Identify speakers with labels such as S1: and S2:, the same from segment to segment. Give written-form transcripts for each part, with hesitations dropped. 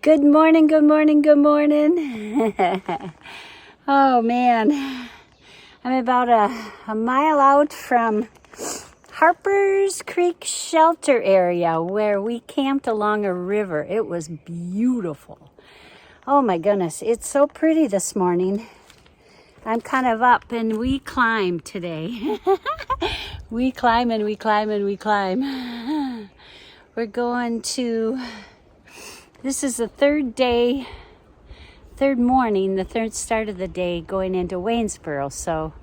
S1: Good morning, good morning, good morning. Oh man, I'm about a mile out from Harper's Creek shelter area where we camped along a river. It was beautiful. Oh my goodness, it's so pretty this morning. I'm kind of up and we climb today. We climb and we climb and we climb. We're going to, this is the third morning, the third start of the day going into Waynesboro. So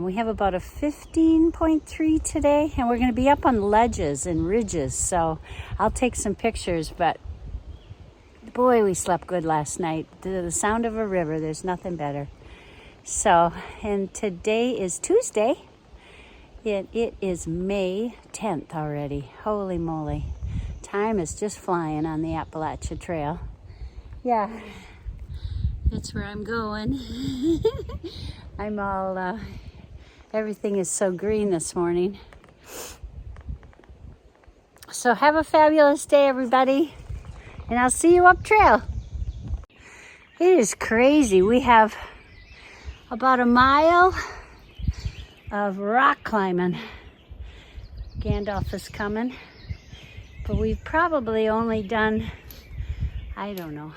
S1: we have about a 15.3 today, and we're going to be up on ledges and ridges. So I'll take some pictures, but boy, we slept good last night. The sound of a river, there's nothing better. So, and today is Tuesday. It is May 10th already. Holy moly. Time is just flying on the Appalachian Trail. Yeah, that's where I'm going. I'm all, everything is so green this morning. So have a fabulous day, everybody. And I'll see you up trail. It is crazy. We have about a mile of rock climbing. Gandalf is coming. But we've probably only done, I don't know,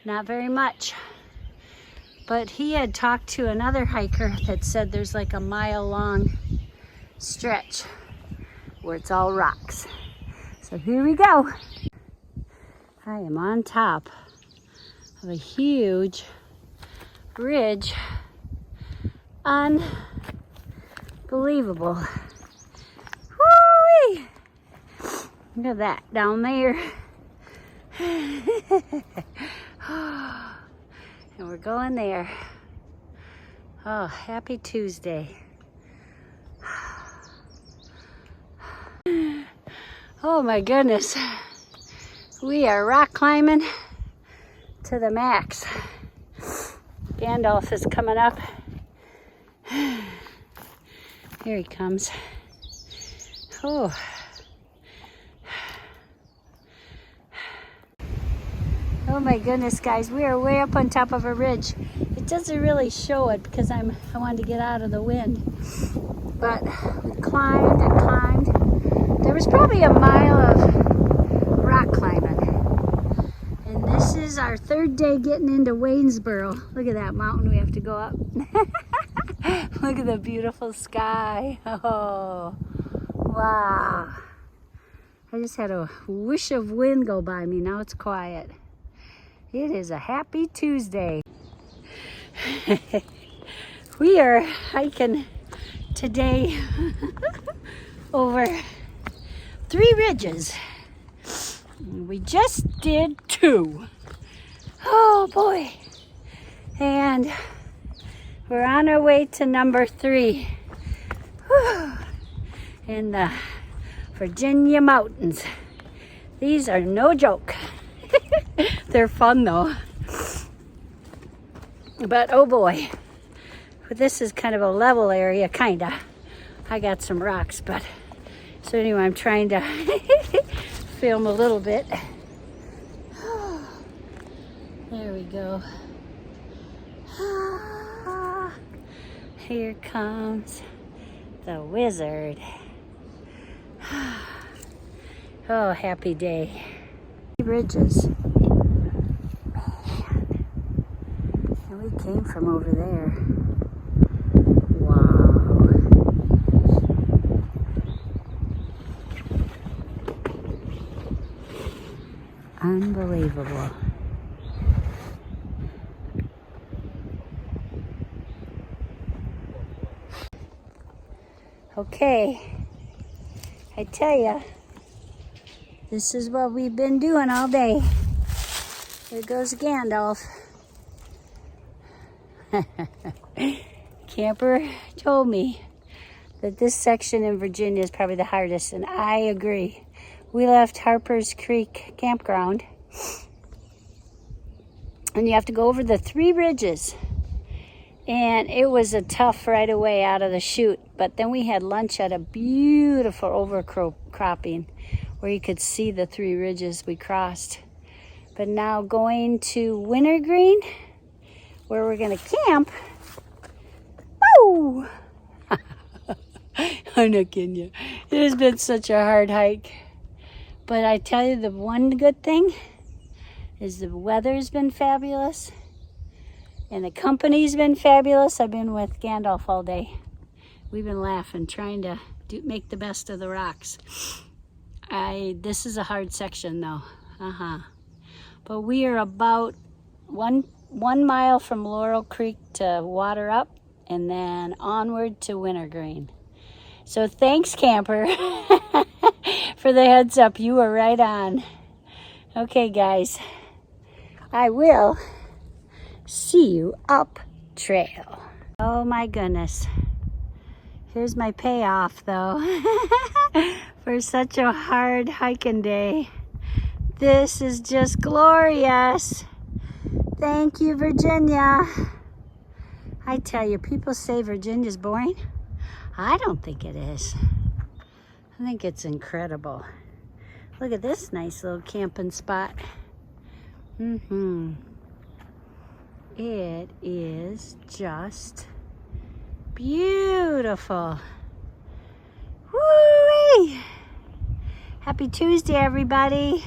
S1: not very much. But he had talked to another hiker that said there's like a mile-long stretch where it's all rocks. So here we go. I am on top of a huge ridge. Unbelievable. Woo-wee! Look at that down there. And we're going there. Oh, happy Tuesday. Oh my goodness. We are rock climbing to the max. Gandalf is coming up. Here he comes. Oh. Oh my goodness, guys, we are way up on top of a ridge. It doesn't really show it because I wanted to get out of the wind. But we climbed and climbed. There was probably a mile of rock climbing. And this is our third day getting into Waynesboro. Look at that mountain we have to go up. Look at the beautiful sky. Oh, wow. I just had a wish of wind go by me. Now it's quiet. It is a happy Tuesday. We are hiking today over 3 ridges. We just did 2. Oh boy. And we're on our way to number 3. Whew. In the Virginia mountains. These are no joke. They're fun though. But oh boy, this is kind of a level area, kinda. I got some rocks, but so anyway, I'm trying to film a little bit. There we go. Here comes the wizard. Oh, happy day. Ridges. And we came from over there. Wow. Unbelievable. Okay, I tell ya, this is what we've been doing all day. There goes Gandalf. Camper told me that this section in Virginia is probably the hardest, and I agree. We left Harper's Creek campground, and you have to go over the 3 ridges. And it was a tough right away out of the chute, but then we had lunch at a beautiful overcropping where you could see the 3 ridges we crossed. but now going to Wintergreen, where we're gonna camp. Woo! I'm not kidding you. It has been such a hard hike. But I tell you, the one good thing is the weather's been fabulous. And the company's been fabulous. I've been with Gandalf all day. We've been laughing, trying to make the best of the rocks. This is a hard section though. But we are about one mile from Laurel Creek to Water Up, and then onward to Wintergreen. So thanks, camper, for the heads up. You were right on. Okay, guys, I will see you up trail. Oh my goodness. Here's my payoff though for such a hard hiking day. This is just glorious. Thank you, Virginia. I tell you, people say Virginia's boring. I don't think it is. I think it's incredible. Look at this nice little camping spot. It is just beautiful. Woo-wee! Happy Tuesday, everybody.